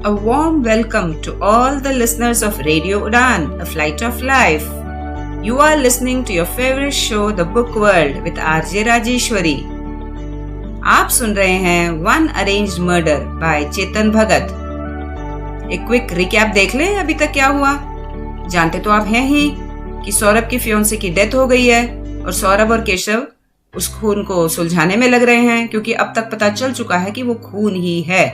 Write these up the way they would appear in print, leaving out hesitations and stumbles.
A warm welcome to all the listeners of Radio Udan, A Flight of Life. You are listening to your favorite show, The Book World, with RJ Rajeshwari. आप सुन रहे हैं One Arranged Murder by Chetan Bhagat. एक quick recap देख लें अभी तक क्या हुआ। जानते तो आप हैं ही कि सौरभ की फियोंसे की डेथ हो गई है और सौरभ और केशव उस खून को सुलझाने में लग रहे हैं, क्योंकि अब तक पता चल चुका है कि वो खून ही है।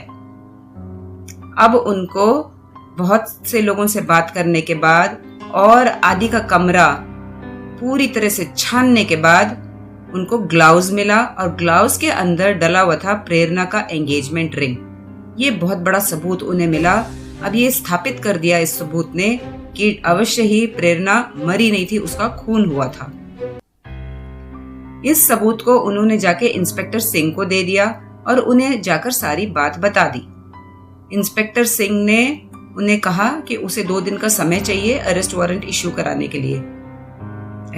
अब उनको बहुत से लोगों से बात करने के बाद और आदि का कमरा पूरी तरह से छानने के बाद उनको ग्लव्स मिला और ग्लव्स के अंदर डला हुआ था प्रेरणा का एंगेजमेंट रिंग। ये बहुत बड़ा सबूत उन्हें मिला। अब ये स्थापित कर दिया इस सबूत ने कि अवश्य ही प्रेरणा मरी नहीं थी, उसका खून हुआ था। इस सबूत को उन्होंने जाके इंस्पेक्टर सिंह को दे दिया और उन्हें जाकर सारी बात बता दी। इंस्पेक्टर सिंह ने उन्हें कहा कि उसे 2 दिन का समय चाहिए अरेस्ट वारंट इश्यू कराने के लिए।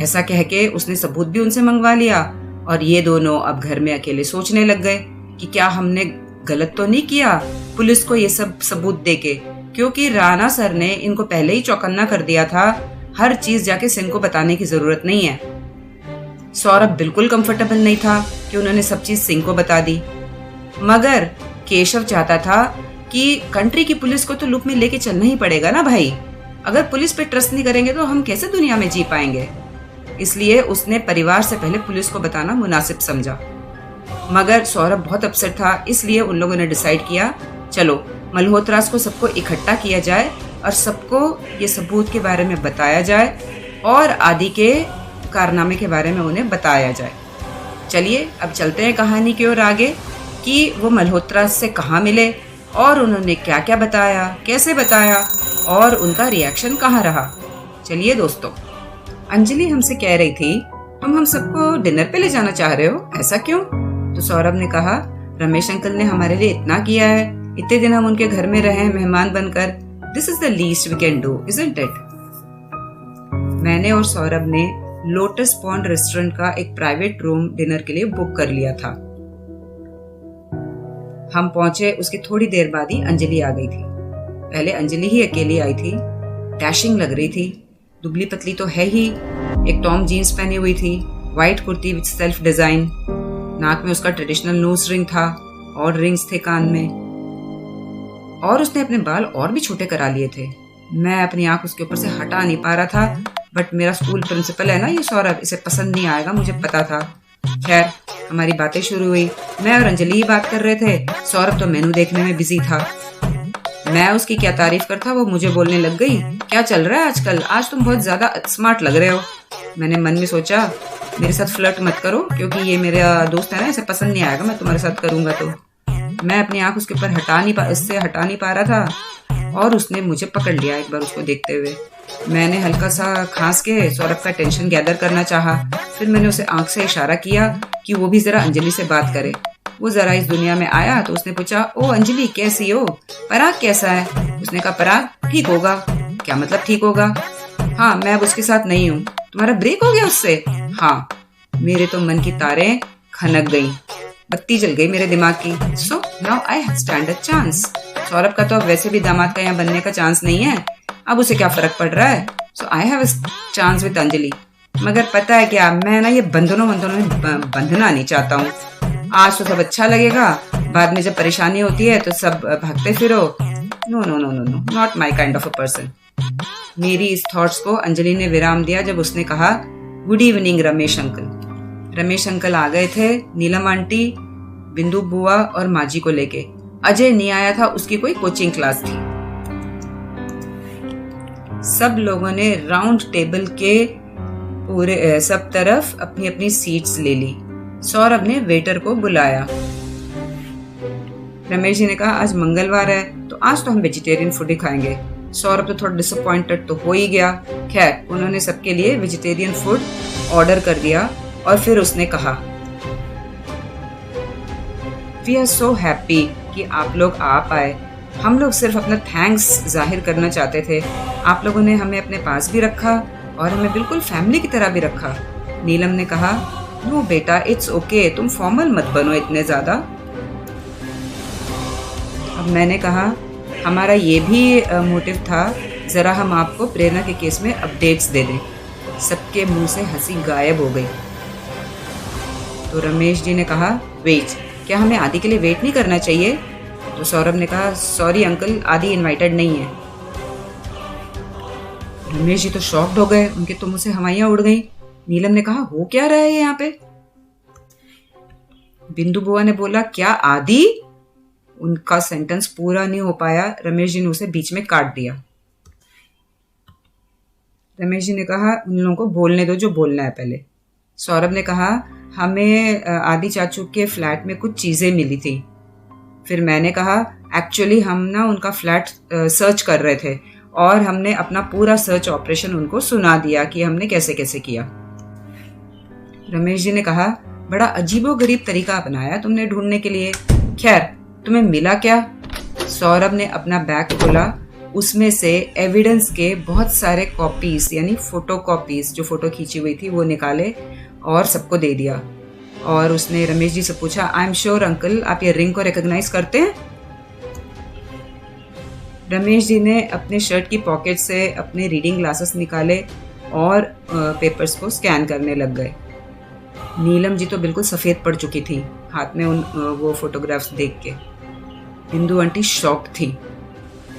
ऐसा कह के उसने सबूत भी उनसे मंगवा लिया और ये दोनों अब घर में अकेले सोचने लग गए कि क्या हमने गलत तो नहीं किया पुलिस को ये सब सबूत देके, क्योंकि राणा सर ने इनको पहले ही चौकन्ना कर दिया था। हर चीज जाके सिंह को बताने की जरूरत नहीं है। सौरभ बिल्कुल कंफर्टेबल नहीं था कि उन्होंने सब चीज सिंह को बता दी, मगर केशव चाहता था कि कंट्री की पुलिस को तो लूप में लेके चलना ही पड़ेगा ना भाई। अगर पुलिस पे ट्रस्ट नहीं करेंगे तो हम कैसे दुनिया में जी पाएंगे। इसलिए उसने परिवार से पहले पुलिस को बताना मुनासिब समझा। मगर सौरभ बहुत अपसेट था, इसलिए उन लोगों ने डिसाइड किया चलो मल्होत्रास को सबको इकट्ठा किया जाए और सबको ये सबूत के बारे में बताया जाए और आदि के कारनामे के बारे में उन्हें बताया जाए। चलिए अब चलते हैं कहानी की ओर आगे कि वो मल्होत्रा से कहाँ मिले और उन्होंने क्या क्या बताया, कैसे बताया और उनका रिएक्शन कहाँ रहा। चलिए दोस्तों, अंजलि हमसे कह रही थी तुम हम सबको डिनर पे ले जाना चाह रहे हो, ऐसा क्यों? तो सौरभ ने कहा रमेश अंकल ने हमारे लिए इतना किया है, इतने दिन हम उनके घर में रहे हैं मेहमान बनकर। This is the least we can do, isn't it? मैंने और सौरभ ने लोटस पॉन्ड रेस्टोरेंट का एक प्राइवेट रूम डिनर के लिए बुक कर लिया था। हम पहुंचे उसकी थोड़ी देर बाद ही अंजलि आ गई थी। पहले अंजलि ही अकेली आई थी। डैशिंग लग रही थी, दुबली पतली तो है ही। एक टॉम जीन्स पहनी हुई थी, white kurti with self design, नाक में उसका ट्रेडिशनल नोज रिंग था और रिंग्स थे कान में, और उसने अपने बाल और भी छोटे करा लिए थे। मैं अपनी आंख उसके ऊपर से हटा नहीं पा रहा था, बट मेरा स्कूल प्रिंसिपल है ना ये सौरभ, इसे पसंद नहीं आएगा, मुझे पता था। खैर हमारी बातें शुरू हुई। मैं और अंजलि ही बात कर रहे थे, सौरभ तो मेनू देखने में बिजी था। मैं उसकी क्या तारीफ करता वो मुझे बोलने लग गई, क्या चल रहा है आजकल, आज तुम बहुत ज्यादा स्मार्ट लग रहे हो। मैंने मन में सोचा मेरे साथ फ्लर्ट मत करो, क्योंकि ये मेरा दोस्त है ना, इसे पसंद नहीं आएगा मैं तुम्हारे साथ करूंगा तो। मैं अपनी आंख उसके ऊपर हटा नहीं पा रहा था और उसने मुझे पकड़ लिया एक बार उसको देखते हुए। मैंने हल्का सा खांस के सौरभ का टेंशन गैदर करना चाहा। फिर मैंने उसे आंख से इशारा किया कि वो भी जरा अंजलि से बात करे। वो जरा इस दुनिया में आया तो उसने पूछा, ओ अंजलि कैसी हो, पराग कैसा है? उसने कहा पराग ठीक होगा। क्या मतलब ठीक होगा? हाँ मैं अब उसके साथ नहीं हूँ। तुम्हारा ब्रेक हो गया उससे? हाँ। मेरे तो मन की तारें खनक गई, बत्ती जल गई मेरे दिमाग की। So now I stand a chance. Saurabh का तो अब वैसे भी दामाद का यहाँ बनने का चांस नहीं है, अब उसे क्या फर्क पड़ रहा है। So I have a chance with Anjali. मगर पता है क्या, मैं ना ये बंधनों में बंधना नहीं चाहता हूँ। आज तो सब अच्छा लगेगा, बाद में जब परेशानी होती है तो सब भागते फिरो। No no no no no, not my kind of a person. मेरी इस थॉट्स को अंजलि ने विराम दिया जब उसने कहा, good evening Ramesh uncle. Ramesh uncle आ गए थे नीलम आंटी, बिंदु बुआ और माजी को लेके। अजय नहीं आया था, उसकी कोई कोचिंग क्लास थी। सब लोगों ने राउंड टेबल के पूरे सब तरफ अपनी अपनी सीट्स ले ली। सौरभ ने वेटर को बुलाया। रमेश जी ने कहा आज मंगलवार है तो आज तो हम वेजिटेरियन फूड ही खाएंगे। सौरभ तो थोड़ा डिसअपॉइंटेड तो हो ही गया। खैर उन्होंने सबके लिए वेजिटेरियन फूड ऑर्डर कर दिया और फिर उसने कहा, वी आर सो हैप्पी कि आप लोग आ पाए। हम लोग सिर्फ अपना थैंक्स जाहिर करना चाहते थे। आप लोगों ने हमें अपने पास भी रखा और हमें बिल्कुल फैमिली की तरह भी रखा। नीलम ने कहा, नो बेटा इट्स ओके, तुम फॉर्मल मत बनो इतने ज्यादा। अब मैंने कहा, हमारा ये भी मोटिव था, ज़रा हम आपको प्रेरणा के केस में अपडेट्स दे दें। सबके मुंह से हंसी गायब हो गई। तो रमेश जी ने कहा, वेट, क्या हमें आदि के लिए वेट नहीं करना चाहिए? तो सौरभ ने कहा, सॉरी अंकल, आदि इनवाइटेड नहीं है। रमेश जी तो शॉक्ड हो गए, उनके तो मुंह से हवाइयां उड़ गई। नीलम ने कहा, हो क्या रहा है यहाँ पे? बिंदु बुआ ने बोला, क्या आदि? उनका सेंटेंस पूरा नहीं हो पाया, रमेश जी ने उसे बीच में काट दिया। रमेश जी ने कहा, उन लोगों को बोलने दो जो बोलना है पहले। सौरभ ने कहा, हमें आदि चाचू के फ्लैट में कुछ चीजें मिली थी। फिर मैंने कहा, एक्चुअली हम ना उनका फ्लैट सर्च कर रहे थे और हमने अपना पूरा सर्च ऑपरेशन उनको सुना दिया कि हमने कैसे कैसे किया। रमेश जी ने कहा, बड़ा अजीबोगरीब तरीका अपनाया तुमने ढूंढने के लिए। खैर, तुम्हें मिला क्या? सौरभ ने अपना बैग खोला, उसमें से एविडेंस के बहुत सारे कॉपीज यानी फोटो कॉपीज जो फोटो खींची हुई थी वो निकाले और सबको दे दिया। और उसने रमेश जी से पूछा, आई एम श्योर अंकल, आप ये रिंग को रिकॉग्नाइज करते हैं? रमेश जी ने अपने शर्ट की पॉकेट से अपने रीडिंग ग्लासेस निकाले और पेपर्स को स्कैन करने लग गए। नीलम जी तो बिल्कुल सफ़ेद पड़ चुकी थी हाथ में वो फोटोग्राफ्स देख के। बिंदु आंटी शॉक्ड थी।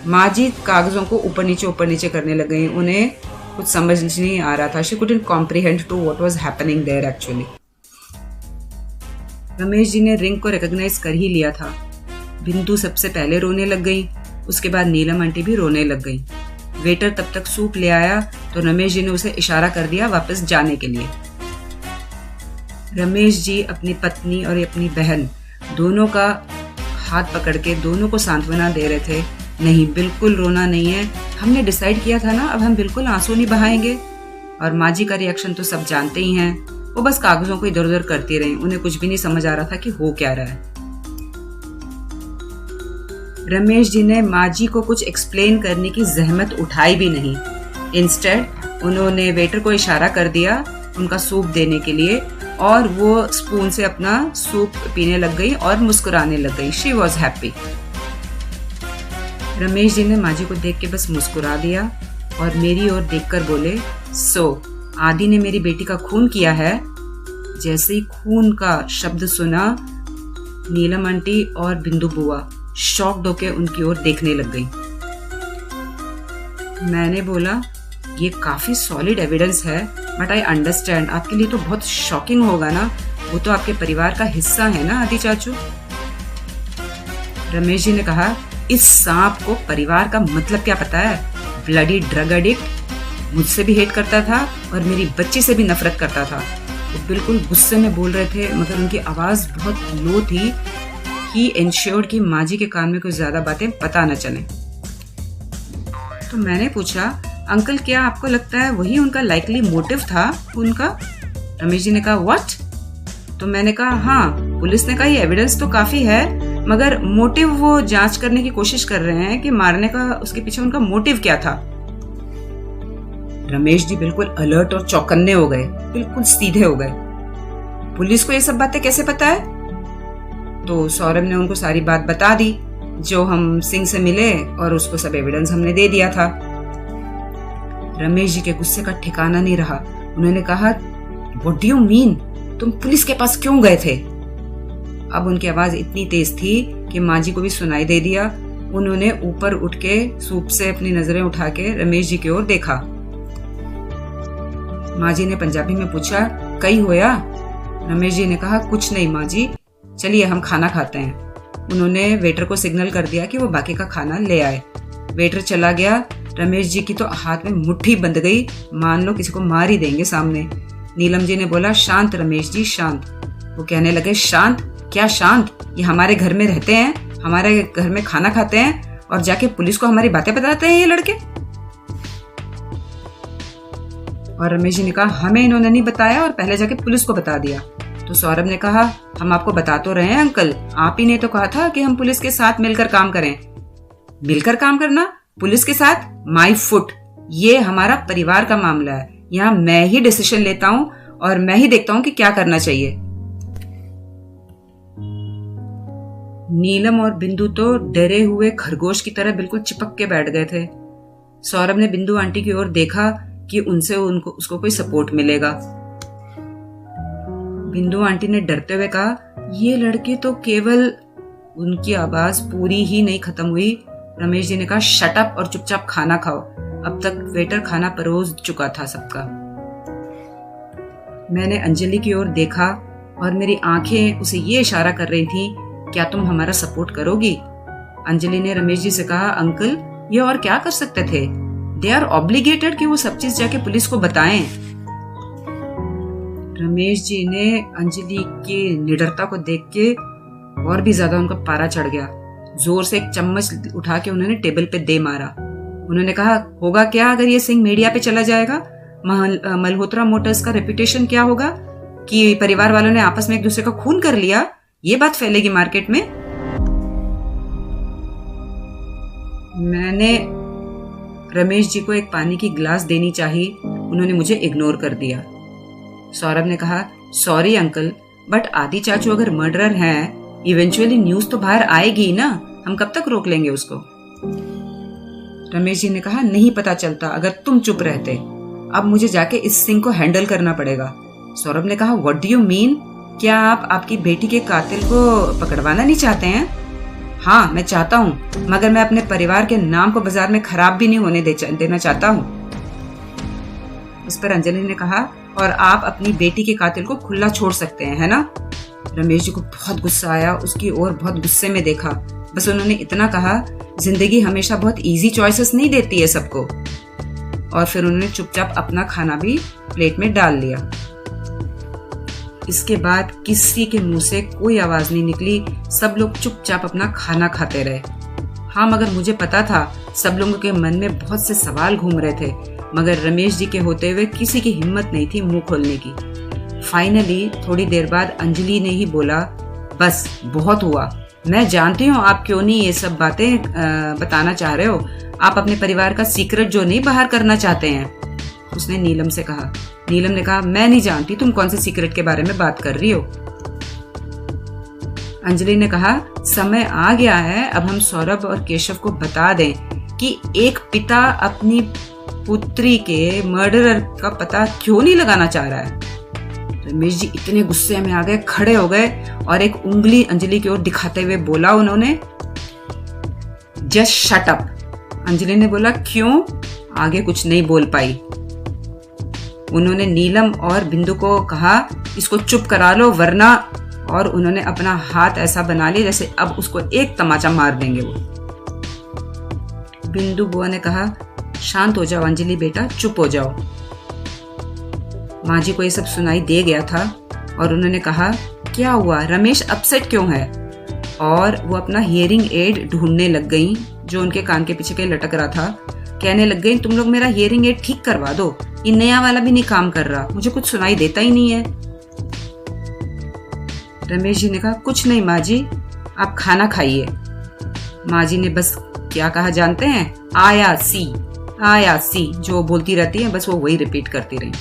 माँ जी कागज़ों को ऊपर नीचे करने लग गई। उन्हें कुछ समझ नहीं आ रहा था। She couldn't comprehend to what was happening there actually. Ramesh ji ने रिंग को रिकॉग्नाइज कर ही लिया था। बिंदु सबसे पहले रोने लग गई, उसके बाद नीलम आंटी भी रोने लग गई। वेटर तब तक सूप ले आया तो रमेश जी ने उसे इशारा कर दिया वापस जाने के लिए। रमेश जी अपनी पत्नी और अपनी बहन दोनों का हाथ पकड़ के दोनों को सांत्वना दे रहे थे। नहीं, बिल्कुल रोना नहीं है, हमने डिसाइड किया था ना, अब हम बिल्कुल आंसू नहीं बहाएंगे। और माँ जी का रिएक्शन तो सब जानते ही हैं, वो बस कागजों को इधर उधर करती रही। उन्हें कुछ भी नहीं समझ आ रहा था कि हो क्या रहा है। रमेश जी ने माँ जी को कुछ एक्सप्लेन करने की जहमत उठाई भी नहीं। इंस्टेड उन्होंने वेटर को इशारा कर दिया उनका सूप देने के लिए और वो स्पून से अपना सूप पीने लग गई और मुस्कुराने लग गई। She was happy. Ramesh ji ने माँ जी को देख के बस मुस्कुरा दिया और मेरी ओर देखकर बोले, सो आदि ने मेरी बेटी का खून किया है? जैसे ही खून का शब्द सुना, नीलम आंटी और बिंदु बुआ शॉक्ड होकर उनकी ओर देखने लग गई। मैंने बोला, ये काफी सॉलिड एविडेंस है, बट आई अंडरस्टैंड, आपके लिए तो बहुत शॉकिंग होगा ना, वो तो आपके परिवार का हिस्सा है ना आदि चाचू। रमेश जी ने कहा, इस सांप को परिवार का मतलब क्या पता है? ब्लडी ड्रग एडिक्ट, मुझसे भी हेट करता था और मेरी बच्ची से भी नफरत करता था। वो बिल्कुल गुस्से में बोल रहे थे मगर उनकी आवाज बहुत लो थी। ही इंश्योर्ड कि माँ जी के कान में कुछ ज्यादा बातें पता न चले। तो मैंने पूछा, अंकल क्या आपको लगता है वही उनका लाइकली मोटिव था उनका? रमेश जी ने कहा, व्हाट? तो मैंने कहा, हाँ, पुलिस ने कहा ये एविडेंस तो काफी है मगर मोटिव वो जांच करने की कोशिश कर रहे हैं कि मारने का उसके पीछे उनका मोटिव क्या था। रमेश जी बिल्कुल अलर्ट और चौकन्ने हो गए, बिल्कुल सीधे हो गए। पुलिस को ये सब बातें कैसे पता है? तो सौरभ ने उनको सारी बात बता दी जो हम सिंह से मिले और उसको सब एविडेंस हमने दे दिया था। रमेश जी के गुस्से का ठिकाना नहीं रहा। उन्होंने कहा, व्हाट डू यू मीन? तुम पुलिस के पास क्यों गए थे? अब उनकी आवाज इतनी तेज थी कि माँ जी को भी सुनाई दे दिया। उन्होंने ऊपर उठ के सूप से अपनी नजरें उठा के रमेश जी की ओर देखा। माँ जी ने पंजाबी में पूछा, कई होया? रमेश जी ने कहा, कुछ नहीं माँ जी, चलिए हम खाना खाते हैं। उन्होंने वेटर को सिग्नल कर दिया कि वो बाकी का खाना ले आए। वेटर चला गया। रमेश जी की तो हाथ में मुट्ठी बंध गई, मान लो किसी को मार ही देंगे सामने। नीलम जी ने बोला, शांत रमेश जी, शांत। वो कहने लगे, शांत? क्या शांत? ये हमारे घर में रहते हैं, हमारे घर में खाना खाते हैं और जाके पुलिस को हमारी बातें बताते हैं ये लड़के। और रमेश जी ने कहा, हमें इन्होंने नहीं बताया और पहले जाके पुलिस को बता दिया। तो सौरभ ने कहा, हम आपको बता तो रहे हैं अंकल, आप ही ने तो कहा था कि हम पुलिस के साथ मिलकर काम करें। मिलकर काम करना पुलिस के साथ? माय फुट, ये हमारा परिवार का मामला है, यहाँ मैं ही डिसीजन लेता हूँ और मैं ही देखता हूँ कि क्या करना चाहिए। नीलम और बिंदु तो डरे हुए खरगोश की तरह बिल्कुल चिपक के बैठ गए थे। सौरभ ने बिंदु आंटी की ओर देखा कि उनसे उसको कोई सपोर्ट मिलेगा। बिंदु आंटी ने डरते हुए कहा, ये लड़के तो केवल। उनकी आवाज पूरी ही नहीं खत्म हुई। रमेश जी ने कहा, शट अप और चुपचाप खाना खाओ। अब तक वेटर खाना परोस चुका था सबका। मैंने अंजलि की ओर देखा और मेरी आंखें उसे ये इशारा कर रही थी, क्या तुम हमारा सपोर्ट करोगी? अंजलि ने रमेश जी से कहा, अंकल ये और क्या कर सकते थे? दे आर ऑब्लिगेटेड कि वो सब चीज जाके पुलिस को बताएं। रमेश जी ने अंजलि की निडरता को देख के और भी ज्यादा उनका पारा चढ़ गया। जोर से एक चम्मच उठा के उन्होंने टेबल पे दे मारा। उन्होंने कहा, होगा क्या अगर ये सिंह मीडिया पे चला जाएगा? मल्होत्रा मोटर्स का रेपुटेशन क्या होगा कि परिवार वालों ने आपस में एक दूसरे का खून कर लिया? ये बात फैलेगी मार्केट में। मैंने रमेश जी को एक पानी की गिलास देनी चाहिए, उन्होंने मुझे इग्नोर कर दिया। सौरभ ने कहा, सॉरी अंकल, बट आदि चाचू अगर मर्डरर हैं, इवेंचुअली न्यूज तो बाहर आएगी ना, हम कब तक रोक लेंगे उसको? रमेश जी ने कहा, नहीं पता चलता अगर तुम चुप रहते। अब मुझे जाके इस सिंह को हैंडल करना पड़ेगा। सौरभ ने कहा, व्हाट डू यू मीन? क्या आप आपकी बेटी के कातिल को पकड़वाना नहीं चाहते हैं? हाँ, मैं चाहता हूँ, मगर मैं अपने परिवार के नाम को बाजार में खराब भी नहीं होने देना चाहता हूँ। इस पर अंजलि ने कहा, और आप अपनी बेटी के कातिल को खुला छोड़ सकते हैं, है ना? रमेश जी को बहुत गुस्सा आया, उसकी ओर बहुत गुस्से में देखा। बस उन्होंने इतना कहा, जिंदगी हमेशा बहुत इजी चॉइसेस नहीं देती है सबको। और फिर उन्होंने चुपचाप अपना खाना भी प्लेट में डाल लिया। इसके बाद किसी के मुंह से कोई आवाज नहीं निकली, सब लोग चुपचाप अपना खाना खाते रहे। हाँ, मगर मुझे पता था सब लोगों के मन में बहुत से सवाल घूम रहे थे, मगर रमेश जी के होते हुए किसी की हिम्मत नहीं थी मुंह खोलने की। फाइनली थोड़ी देर बाद अंजलि ने ही बोला, बस बहुत हुआ, मैं जानती हूँ आप क्यों नहीं ये सब बातें बताना चाह रहे हो। आप अपने परिवार का सीक्रेट जो नहीं बाहर करना चाहते हैं। उसने नीलम से कहा। नीलम ने कहा, मैं नहीं जानती तुम कौन से सीक्रेट के बारे में बात कर रही हो। अंजलि ने कहा, समय आ गया है, अब हम सौरभ और केशव को बता दें कि एक पिता अपनी पुत्री के मर्डरर का पता क्यों नहीं लगाना चाह रहा है। रमेश जी इतने गुस्से में आ गए, खड़े हो गए और एक उंगली अंजलि की ओर दिखाते हुए बोला उन्होंने, जस्ट शट अप। अंजलि ने बोला, क्यों? आगे कुछ नहीं बोल पाई। उन्होंने नीलम और बिंदु को कहा, इसको चुप करा लो वरना, और उन्होंने अपना हाथ ऐसा बना लिया जैसे अब उसको एक तमाचा मार देंगे वो। बिंदु बुआ ने कहा, शांत हो जाओ अंजलि बेटा, चुप हो जाओ। माँ जी को ये सब सुनाई दे गया था और उन्होंने कहा, क्या हुआ, रमेश अपसेट क्यों है? और वो अपना हियरिंग एड ढूंढने लग गई जो उनके कान के पीछे कहीं लटक रहा था। कहने लग गई, तुम लोग मेरा हियरिंग एड ठीक करवा दो, ये नया वाला भी नहीं काम कर रहा, मुझे कुछ सुनाई देता ही नहीं है। रमेश जी ने कहा, कुछ नहीं माँ जी, आप खाना खाइए। माँ जी ने बस क्या कहा जानते हैं? आया सी, जो बोलती रहती है बस वो वही रिपीट करती रही।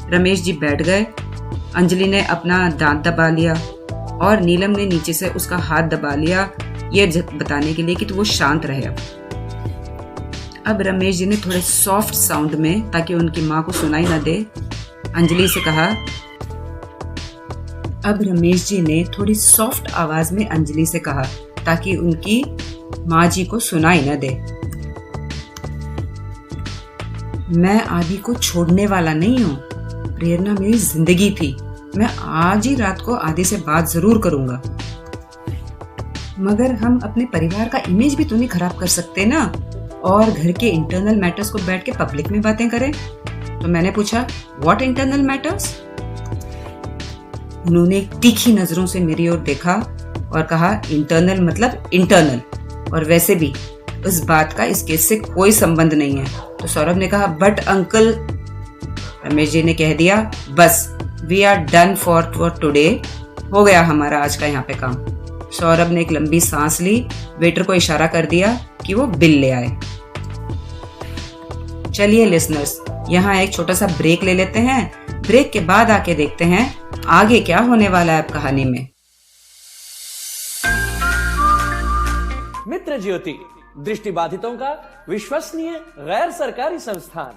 रमेश जी बैठ गए। अंजलि ने अपना दांत दबा लिया और नीलम ने नीचे से उसका हाथ दबा लिया, ये बताने के लिए कि तो वो शांत रहे। अब रमेश जी ने थोड़े सॉफ्ट साउंड में, ताकि उनकी माँ को सुनाई ना दे, अंजलि से कहा। अब रमेश जी ने थोड़ी सॉफ्ट आवाज में अंजलि से कहा ताकि उनकी माँ जी को सुनाई न दे, मैं आदि को छोड़ने वाला नहीं हूँ। प्रेरणा मेरी जिंदगी थी, मैं आज ही रात को आदि से बात जरूर करूंगा, मगर हम अपने परिवार का इमेज भी तो नहीं खराब कर सकते ना, और घर के इंटरनल मैटर्स को बैठ के पब्लिक में बातें करें। तो मैंने पूछा, व्हाट इंटरनल मैटर्स? उन्होंने तीखी नजरों से मेरी ओर देखा और कहा, इंटरनल मतलब इंटरनल, और वैसे भी उस बात का इस केस से कोई संबंध नहीं है। तो सौरभ ने कहा, बट अंकल। रमेश जी ने कह दिया, बस we are done for today, हो गया हमारा आज का यहाँ पे काम। सौरभ ने एक लंबी सांस ली, वेटर को इशारा कर दिया कि वो बिल ले आए। चलिए लिसनर्स, यहाँ एक छोटा सा ब्रेक ले लेते हैं, ब्रेक के बाद आके देखते हैं आगे क्या होने वाला है अब कहानी में। मित्र ज्योति, दृष्टिबाधितों का विश्वसनीय गैर सरकारी संस्थान।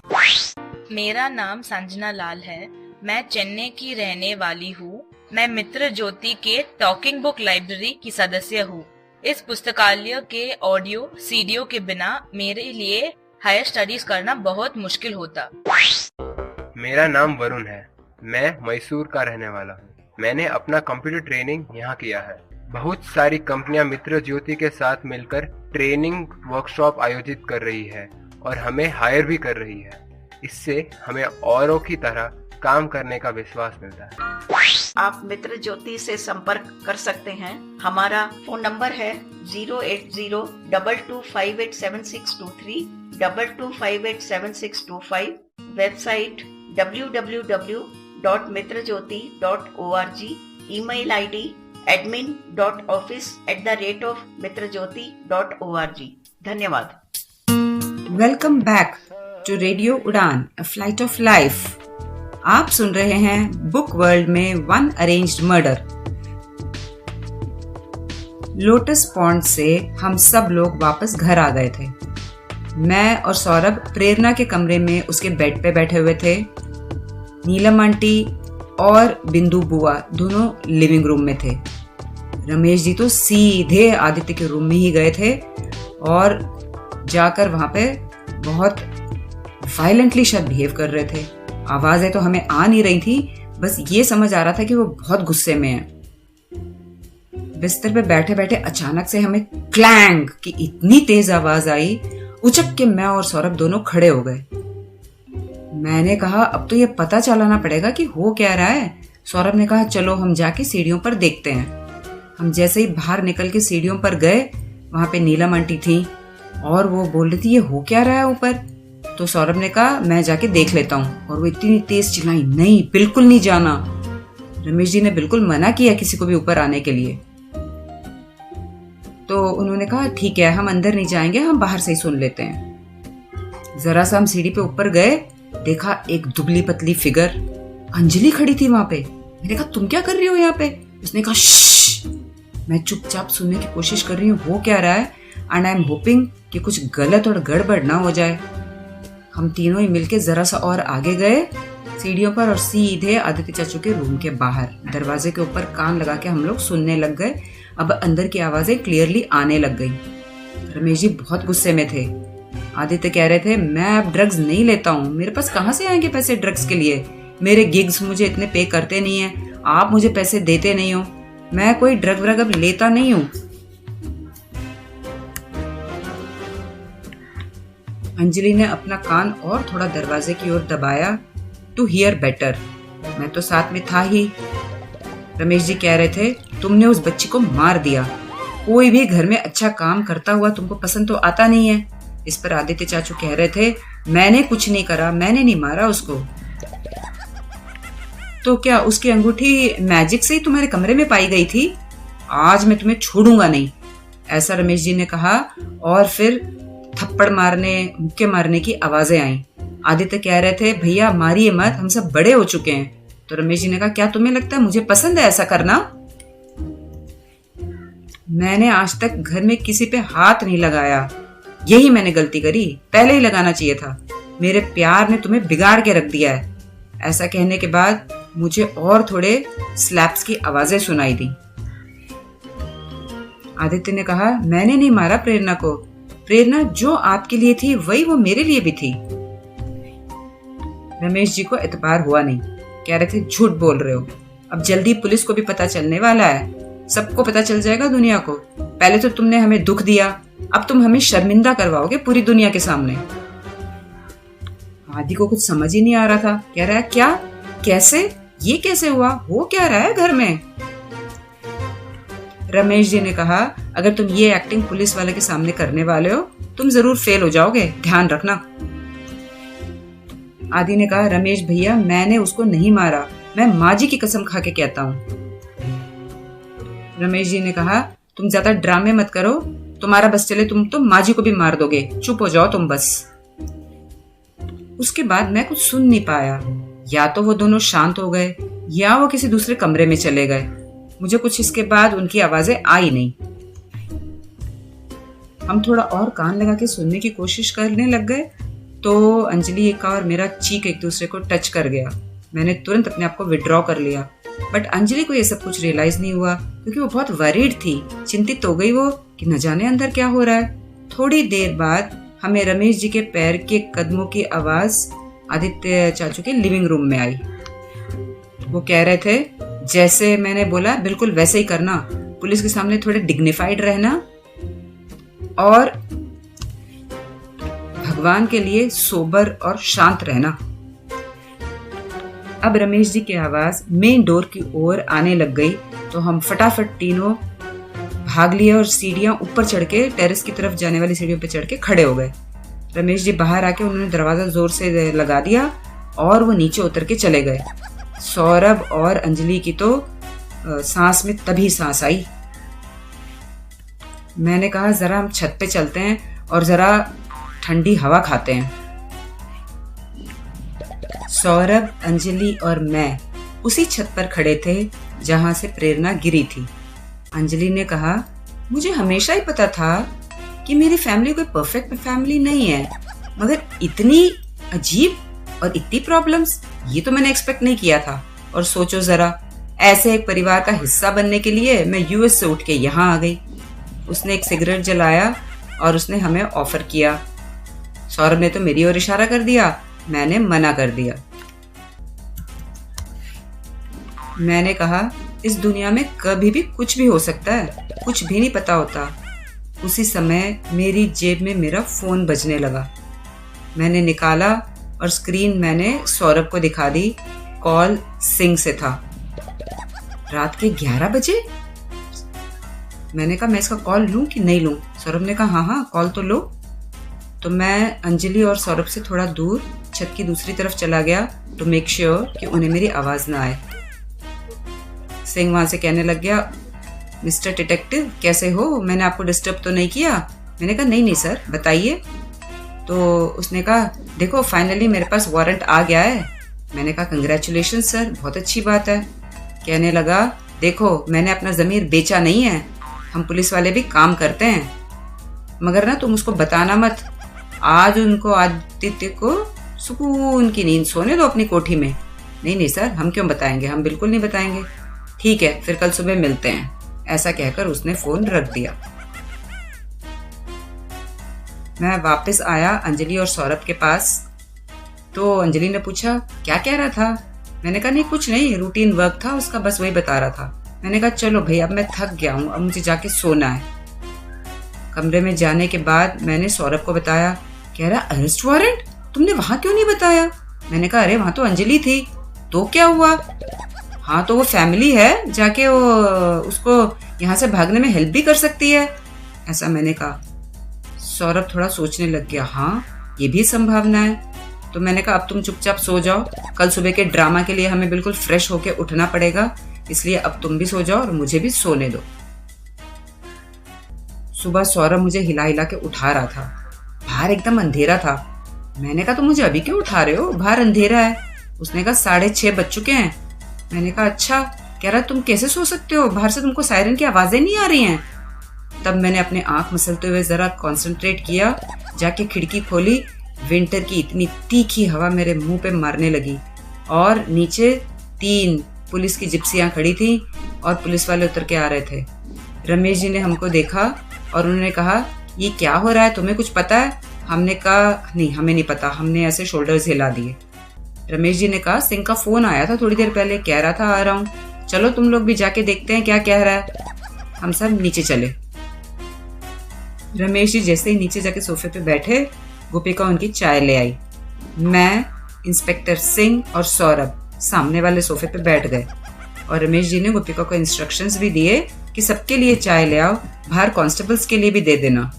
मेरा नाम संजना लाल है। मैं चेन्नई की रहने वाली हूँ। मैं मित्र ज्योति के टॉकिंग बुक लाइब्रेरी की सदस्य हूँ। इस पुस्तकालय के ऑडियो सीडीओ के बिना मेरे लिए हायर स्टडीज करना बहुत मुश्किल होता। मेरा नाम वरुण है। मैं मैसूर का रहने वाला हूँ। मैंने अपना कंप्यूटर ट्रेनिंग यहाँ किया है। बहुत सारी कंपनियां मित्र ज्योति के साथ मिलकर ट्रेनिंग वर्कशॉप आयोजित कर रही है और हमें हायर भी कर रही है। इससे हमें औरों की तरह काम करने का विश्वास मिलता है। आप मित्र ज्योति से संपर्क कर सकते हैं। हमारा फोन नंबर है 08022587623 22587625। Website www.mitrajyoti.org। Email ID admin.office@mitrajyoti.org। धन्यवाद। वेलकम बैक टू रेडियो उड़ान, अ फ्लाइट ऑफ लाइफ। आप सुन रहे हैं बुक वर्ल्ड में one arranged murder. Lotus pond से हम सब लोग वापस घर आ गए थे। मैं और सौरभ प्रेरणा के कमरे में उसके बेड पे बैठे हुए थे। नीलम आंटी और बिंदु बुआ दोनों लिविंग रूम में थे। रमेश जी तो सीधे आदित्य के रूम में ही गए थे और जाकर वहां पे बहुत वायलेंटली शायद बिहेव कर रहे थे। आवाजें तो हमें आ नहीं रही थी, बस ये समझ आ रहा था कि वो बहुत गुस्से में है। बिस्तर पे बैठे बैठे अचानक से हमें क्लैंग की इतनी तेज आवाज आई, उचक के मैं और सौरभ दोनों खड़े हो गए। मैंने कहा अब तो ये पता चलाना पड़ेगा कि हो क्या रहा है। सौरभ ने कहा चलो हम जाके सीढ़ियों पर देखते हैं। हम जैसे ही बाहर निकल के सीढ़ियों पर गए, वहां पे नीलम आंटी थी और वो बोल रही थी ये हो क्या रहा है ऊपर। तो सौरभ ने कहा मैं जाके देख लेता हूँ, और वो इतनी तेज चिल्लाई नहीं बिल्कुल नहीं जाना। रमेश जी ने बिल्कुल मना किया किसी को भी ऊपर आने के लिए। तो उन्होंने कहा ठीक है हम अंदर नहीं जाएंगे, हम बाहर से ही सुन लेते हैं। जरा सा हम सीढ़ी पे ऊपर गए, देखा एक दुबली पतली फिगर अंजलि खड़ी थी वहां पे। मैंने कहा तुम क्या कर रही हो यहाँ पे? उसने कहा श्श्श। मैं चुपचाप सुनने की कोशिश कर रही हूँ हो क्या रहा है, एंड आई एम होपिंग कि कुछ गलत और गड़बड़ ना हो जाए। हम तीनों ही मिलके जरा सा और आगे गए सीढ़ियों पर और सीधे आदित्य चाचू के रूम के बाहर दरवाजे के ऊपर कान लगा के हम लोग सुनने लग गए। अब अंदर की आवाजें क्लियरली आने लग गई। रमेश जी बहुत गुस्से में थे। आदित्य कह रहे थे मैं अब ड्रग्स नहीं लेता हूँ, मेरे पास कहाँ से आएंगे पैसे ड्रग्स के लिए, मेरे गिग्स मुझे इतने पे करते नहीं है, आप मुझे पैसे देते नहीं हो, मैं कोई ड्रग व्रग अब लेता नहीं हूँ। अंजलि ने अपना कान और थोड़ा दरवाजे की ओर दबाया टू हियर बेटर। मैं तो साथ में था ही। रमेश जी कह रहे थे तुमने उस बच्ची को मार दिया, कोई भी घर में अच्छा काम करता हुआ तुमको पसंद तो आता नहीं है। इस पर आदित्य चाचू कह रहे थे मैंने कुछ नहीं करा, मैंने नहीं मारा उसको। तो क्या उसकी अंगूठी मैजिक से ही तुम्हारे कमरे में पाई गई थी? आज मैं तुम्हें छोड़ूंगा नहीं, ऐसा रमेश जी ने कहा। और फिर थप्पड़ मारने मुक्के मारने की आवाजें आई। आदित्य कह रहे थे भैया मारिए मत, हम सब बड़े हो चुके हैं। तो रमेश जी ने कहा क्या तुम्हें लगता है मुझे पसंद है ऐसा करना? मैंने आज तक घर में किसी पे हाथ नहीं लगाया, यही मैंने गलती करी, पहले ही लगाना चाहिए था। मेरे प्यार ने तुम्हें बिगाड़ के रख दिया है। ऐसा कहने के बाद मुझे और थोड़े स्लैप्स की आवाजें सुनाई दी। आदित्य ने कहा मैंने नहीं मारा प्रेरणा को, प्रेरणा जो आपके लिए थी वही वो मेरे लिए भी थी। रमेश जी को एतबार हुआ नहीं, कह रहे थे झूठ बोल रहे हो, अब जल्दी पुलिस को भी पता चलने वाला है, सबको पता चल जाएगा दुनिया को। पहले तो तुमने हमें दुख दिया, अब तुम हमें शर्मिंदा करवाओगे पूरी दुनिया के सामने। आदि को कुछ समझ ही नहीं आ रहा था, कह रहा है क्या, कैसे, ये कैसे हुआ, हो क्या रहा है घर में? रमेश जी ने कहा अगर तुम ये एक्टिंग पुलिस वाले के सामने करने वाले हो तुम जरूर फेल हो जाओगे, ध्यान रखना। आदि ने कहा रमेश भैया मैंने उसको नहीं मारा, मैं माँ जी की कसम खा के कहता हूँ। रमेश जी ने कहा तुम ज्यादा ड्रामे मत करो, तुम्हारा बस चले तुम तो माँ जी को भी मार दोगे, चुप हो जाओ तुम बस। उसके बाद मैं कुछ सुन नहीं पाया, या तो वो दोनों शांत हो गए या वो किसी दूसरे कमरे में चले गए। मुझे कुछ इसके बाद उनकी आवाजें आई नहीं। हम थोड़ा और कान लगा के सुनने की कोशिश करने लग गए तो अंजलि का और मेरा चीक एक दूसरे को टच कर गया। मैंने तुरंत अपने आप को विड्रॉ कर लिया, बट अंजलि को ये सब कुछ रियलाइज नहीं हुआ क्योंकि वो बहुत वरीड थी। चिंतित हो गई वो कि न जाने अंदर क्या हो रहा है। थोड़ी देर बाद हमें रमेश जी के पैर के कदमों की आवाज आदित्य चाचू के लिविंग रूम में आई। वो कह रहे थे, जैसे मैंने बोला बिल्कुल वैसे ही करना, पुलिस के सामने थोड़े डिग्निफाइड रहना और भगवान के लिए सोबर और शांत रहना। अब रमेश जी की आवाज मेन डोर की ओर आने लग गई तो हम फटाफट तीनों भाग लिए और सीढ़ियां ऊपर चढ़ के टेरेस की तरफ जाने वाली सीढ़ियों पे चढ़ के खड़े हो गए। रमेश जी बाहर आके उन्होंने दरवाजा जोर से लगा दिया और वो नीचे उतर के चले गए। सौरभ और अंजलि की तो सांस में तभी सांस आई। मैंने कहा जरा हम छत पे चलते हैं और जरा ठंडी हवा खाते हैं। सौरभ, अंजलि और मैं उसी छत पर खड़े थे जहां से प्रेरणा गिरी थी। अंजलि ने कहा, मुझे हमेशा ही पता था कि मेरी फैमिली कोई परफेक्ट फैमिली नहीं है, मगर इतनी अजीब और इतनी प्रॉब्लम्स ये तो मैंने एक्सपेक्ट नहीं किया था। और सोचो जरा, ऐसे एक परिवार का हिस्सा बनने के लिए मैं यूएस से उठ के यहाँ आ गई। उसने एक सिगरेट जलाया और उसने हमें ऑफर किया। सौरभ ने तो मेरी ओर इशारा कर दिया, मैंने मना कर दिया। मैंने कहा, इस दुनिया में कभी भी कुछ भी हो सकता है, कुछ भी नहीं पता होता। उसी समय मेरी जेब में मेरा फोन बजने लगा। मैंने निकाला और स्क्रीन मैंने सौरभ को दिखा दी। कॉल सिंह से था। रात के 11 बजे। मैंने कहा, मैं इसका कॉल लूं कि नहीं लूं? सौरभ ने कहा, हाँ कॉल तो लो। तो मैं अंजलि और सौरभ से थोड़ा दूर छत की दूसरी तरफ चला गया टू मेक श्योर कि उन्हें मेरी आवाज ना आए। सिंह वहां से कहने लग गया, मिस्टर डिटेक्टिव कैसे हो, मैंने आपको डिस्टर्ब तो नहीं किया? मैंने कहा, नहीं सर, बताइए। तो उसने कहा, देखो फाइनली मेरे पास वारंट आ गया है। मैंने कहा, कंग्रेचुलेशन सर, बहुत अच्छी बात है। कहने लगा, देखो मैंने अपना ज़मीर बेचा नहीं है, हम पुलिस वाले भी काम करते हैं, मगर ना तुम उसको बताना मत। आज उनको आदित्य को सुकून की नींद सोने दो अपनी कोठी में। नहीं सर, हम क्यों बताएंगे, हम बिल्कुल नहीं बताएंगे। ठीक है, फिर कल सुबह मिलते हैं। ऐसा कहकर उसने फोन रख दिया। मैं वापस आया अंजलि और सौरभ के पास। तो अंजलि ने पूछा, क्या कह रहा था? मैंने कहा, नहीं कुछ नहीं, रूटीन वर्क था उसका, बस वही बता रहा था। मैंने कहा, चलो भाई अब मैं थक गया हूँ, अब मुझे जाके सोना है। कमरे में जाने के बाद मैंने सौरभ को बताया। कह रहा, अरेस्ट वारंट? तुमने वहां क्यों नहीं बताया? मैंने कहा, अरे वहां तो अंजलि थी। तो क्या हुआ? हाँ तो वो फैमिली है, जाके वो उसको यहाँ से भागने में हेल्प भी कर सकती है, ऐसा मैंने कहा। सौरभ थोड़ा सोचने लग गया, हाँ ये भी संभावना है। तो मैंने कहा, अब तुम चुपचाप सो जाओ, कल सुबह के ड्रामा के लिए हमें बिल्कुल फ्रेश होके उठना पड़ेगा, इसलिए अब तुम भी सो जाओ और मुझे भी सोने दो। सुबह सौरभ मुझे हिला हिला के उठा रहा था। बाहर एकदम अंधेरा था। मैंने कहा, तुम मुझे अभी क्यों उठा रहे हो, बाहर अंधेरा है। उसने कहा, 6:30 बज चुके हैं। मैंने कहा, अच्छा। कह रहा, तुम कैसे सो सकते हो, बाहर से तुमको सायरन की आवाजें नहीं आ रही हैं? तब मैंने अपने आंख मसलते हुए जरा कंसंट्रेट किया, जाके खिड़की खोली। विंटर की इतनी तीखी हवा मेरे मुंह पे मारने लगी और नीचे 3 पुलिस की जिप्सियां खड़ी थी और पुलिस वाले उतर के आ रहे थे। रमेश जी ने हमको देखा और उन्होंने कहा, ये क्या हो रहा है, तुम्हें कुछ पता है? हमने कहा, नहीं हमें नहीं पता। हमने ऐसे शोल्डर्स हिला दिए। रमेश जी ने कहा, सिंह का फोन आया था थोड़ी देर पहले, कह रहा था आ रहा हूँ, चलो तुम लोग भी जाके देखते हैं क्या कह रहा है। हम सब नीचे चले। रमेश जी जैसे ही नीचे जाके सोफे पे बैठे, गोपिका उनकी चाय ले आई। मैं, इंस्पेक्टर सिंह और सौरभ सामने वाले सोफे पे बैठ गए और रमेश जी ने गोपिका को इंस्ट्रक्शंस भी दिए कि सबके लिए चाय ले आओ, बाहर कांस्टेबल्स के लिए भी दे देना।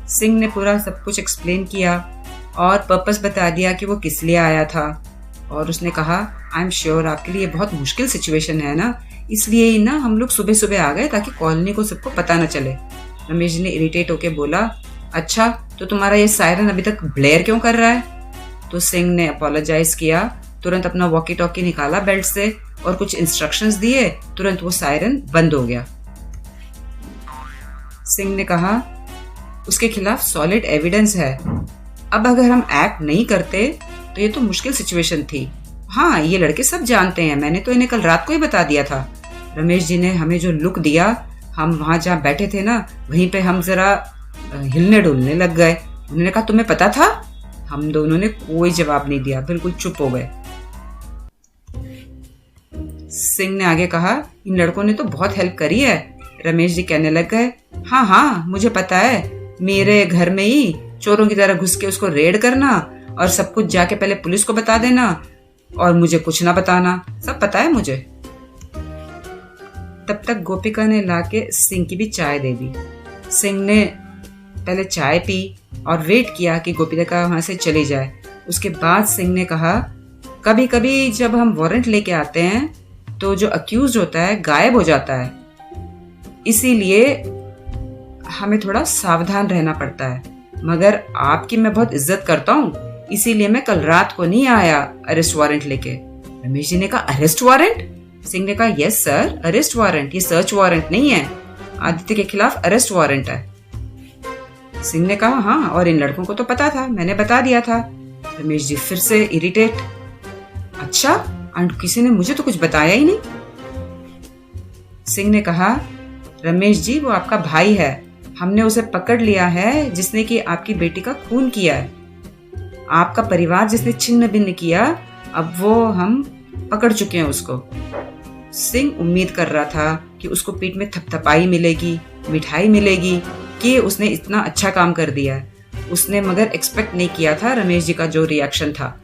सिंह ने पूरा सब कुछ एक्सप्लेन किया और पर्पस बता दिया कि वो किस लिए आया था। और उसने कहा, आई एम श्योर आपके लिए बहुत मुश्किल सिचुएशन है ना, इसलिए ही ना हम लोग सुबह सुबह आ गए ताकि कॉलोनी को सबको पता न चले। रमेश जी ने इरिटेट होके बोला, अच्छा तो तुम्हारा ये सायरन अभी तक ब्लेयर क्यों कर रहा है? तो सिंह ने अपोलोजाइज किया, तुरंत अपना वॉकी टॉकी निकाला बेल्ट से और कुछ इंस्ट्रक्शंस दिए, तुरंत वो सायरन बंद हो गया। सिंह ने कहा, उसके खिलाफ सॉलिड एविडेंस है। अब अगर हम एक्ट नहीं करते तो ये तो मुश्किल सिचुएशन थी। हाँ, ये लड़के सब जानते हैं, मैंने तो इन्हें कल रात को ही बता दिया था। रमेश जी ने हमें जो लुक दिया, हम वहां जहाँ बैठे थे ना, वहीं पे हम जरा हिलने डुलने लग गए। उन्होंने कहा, तुम्हें पता था? हम दोनों ने कोई जवाब नहीं दिया, बिल्कुल चुप हो गए। सिंह ने आगे कहा, इन लड़कों ने तो बहुत हेल्प करी है। रमेश जी कहने लग गए, हाँ हाँ मुझे पता है, मेरे घर में ही चोरों की तरह घुस के उसको रेड करना और सब कुछ जाके पहले पुलिस को बता देना और मुझे कुछ ना बताना, सब पता है मुझे। तब तक गोपिका ने लाके सिंह की भी चाय दे दी। सिंह ने पहले चाय पी और वेट किया कि गोपिका वहां से चली जाए। उसके बाद सिंह ने कहा, कभी कभी जब हम वारंट लेके आते हैं तो जो अक्यूज होता है गायब हो जाता है, इसीलिए हमें थोड़ा सावधान रहना पड़ता है। मगर आपकी मैं बहुत इज्जत करता हूँ, इसीलिए मैं कल रात को नहीं आया अरेस्ट वारंट लेके। रमेश जी ने कहा, अरेस्ट वारंट? सिंह ने कहा, यस सर, अरेस्ट वारंट, ये सर्च वारंट नहीं है। आदित्य के खिलाफ अरेस्ट वारंट है। सिंह ने कहा, हाँ, और इन लड़कों को तो पता था, मैंने बता दिया था। रमेश जी फिर से इरिटेट, अच्छा, और किसी ने मुझे तो कुछ बताया ही नहीं। सिंह ने कहा, रमेश जी वो आपका भाई है, हमने उसे पकड़ लिया है जिसने कि आपकी बेटी का खून किया है। आपका परिवार जिसने छिन्न भिन्न किया, अब वो हम पकड़ चुके हैं उसको। सिंह उम्मीद कर रहा था कि उसको पीठ में थपथपाई मिलेगी, मिठाई मिलेगी कि उसने इतना अच्छा काम कर दिया है। उसने मगर एक्सपेक्ट नहीं किया था रमेश जी का जो रिएक्शन था।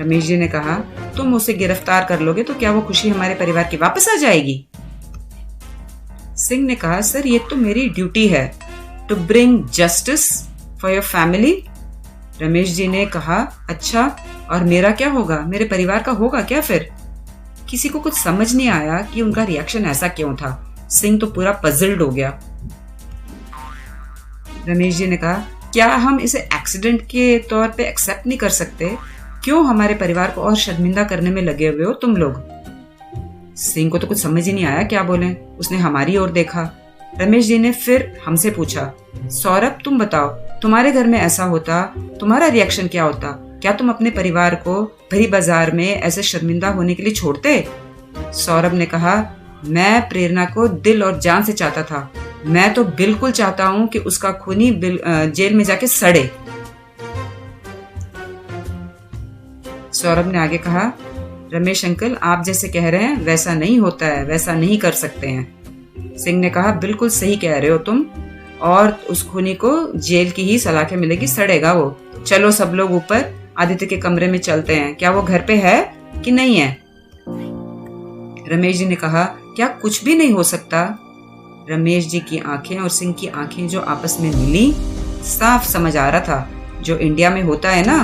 रमेश जी ने कहा, तुम उसे गिरफ्तार कर लोगे तो क्या वो खुशी हमारे परिवार की वापस आ जाएगी? सिंह ने कहा, सर ये तो मेरी ड्यूटी है, to bring justice for your family. Ramesh ji ने कहा, अच्छा, और मेरा क्या होगा, मेरे परिवार का होगा क्या फिर? किसी को कुछ समझ नहीं आया कि उनका रिएक्शन ऐसा क्यों था। सिंह तो पूरा पजल्ड हो गया। रमेश जी ने कहा, क्या हम इसे एक्सीडेंट के तौर पे एक्सेप्ट नहीं कर सकते? क्यों हमारे परिवार को और शर्मिंदा करने में लगे हुए हो तुम लोग? सिंह को तो कुछ समझ ही नहीं आया क्या बोले। उसने हमारी ओर देखा। रमेश जी ने फिर हमसे पूछा, सौरभ तुम बताओ, तुम्हारे घर में ऐसा होता, तुम्हारा रिएक्शन क्या होता? क्या तुम अपने परिवार को भरी बाजार में ऐसे शर्मिंदा होने के लिए छोड़ते? सौरभ ने कहा, मैं प्रेरणा को दिल और जान से चाहता था। मैं तो बिल्कुल चाहता हूँ कि उसका खूनी जेल में जाके सड़े। सौरभ ने आगे कहा, रमेश अंकल आप जैसे कह रहे हैं वैसा नहीं होता है, वैसा नहीं कर सकते हैं। सिंह ने कहा, बिल्कुल सही कह रहे हो तुम, और उस खूनी को जेल की ही सलाखें मिलेगी, सड़ेगा वो। चलो सब लोग ऊपर आदित्य के कमरे में चलते हैं, क्या वो घर पे है कि नहीं है? रमेश जी ने कहा, क्या कुछ भी नहीं हो सकता? रमेश जी की आंखें और सिंह की आंखें जो आपस में मिली, साफ समझ आ रहा था, जो इंडिया में होता है ना,